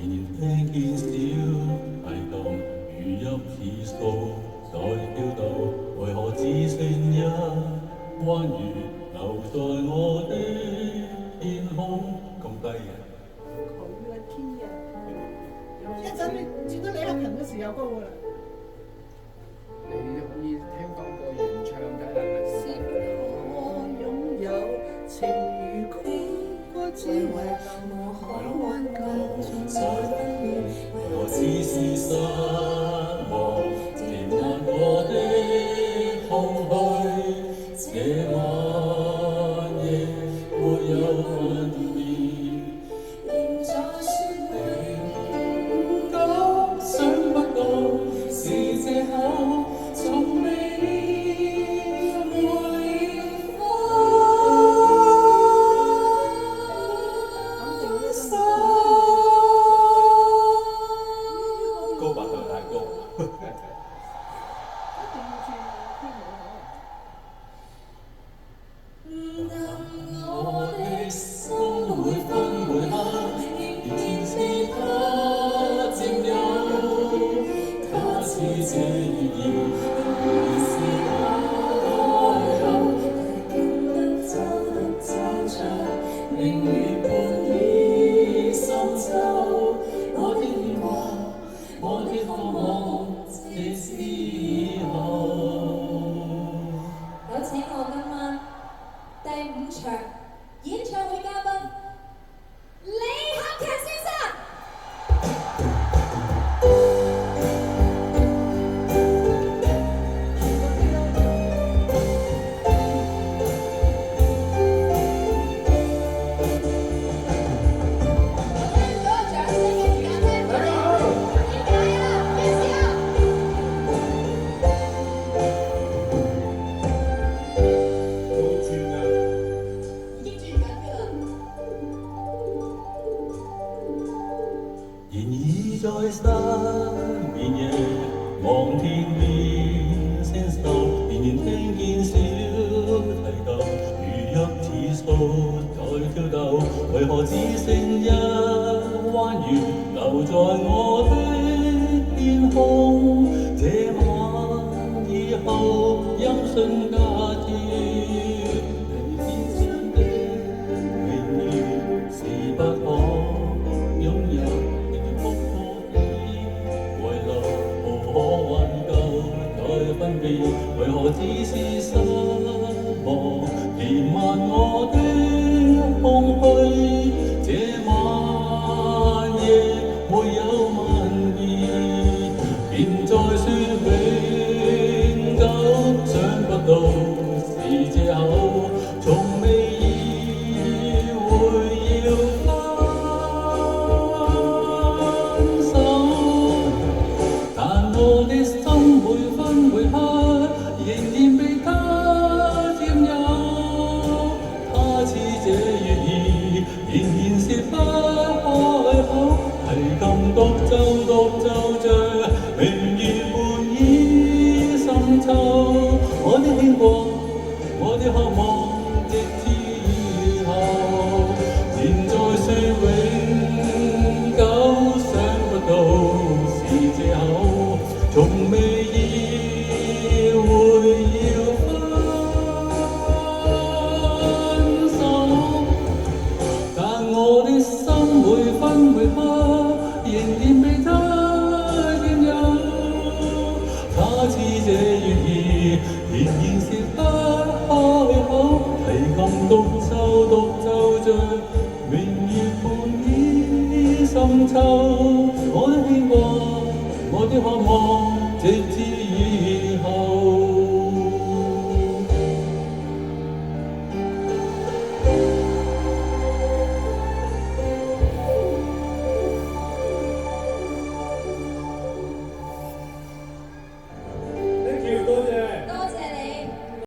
年聽見小提琴如泣似訴，在跳動，為何只剩一彎月留在我的天空？咁低嘅。佢嘅天啊！一陣你見到李克勤嘅時候高㗎啦。你可以聽翻個原唱睇下係咪先。我擁有情如曲，我只為無可挽救，再分別，我只是失望，填滿我的空虛，這晚夜沒有分別，仍在說永久，想不到是藉口，從未高白頭太高。我的心每分每刻，連天是他佔有，他似這月兒，仍是開口，經得走的走着，明月半倚深秋，我的願望，我的渴望，這時候。有請我今晚第5場演唱會嘉賓李克勤先生。然已在失眠夜，望天邊星宿，連連聽見小提琴如泣似訴在跳動，為何只剩一彎月留在我的天空？這晚以後音訊佳節，你天上的明月是不可擁有。分別，為何只是失望，填滿我的空虛？這晚夜沒有吻別，便再說永久，想不到是藉口，從未意會要分手，但我的心每分每刻仍然被他佔有，他似這月兒，仍然是不開口，提琴獨奏着，明月半倚深秋，我的牽掛，我的渴望，直至以後，現在說永久，想不到是藉口，從未意會要分手，但我的心每分每刻仍然被他佔有，他似這月兒，仍然是不開口，提琴獨奏着，明月半倚深秋，我的牽掛，我的渴望，直至以後。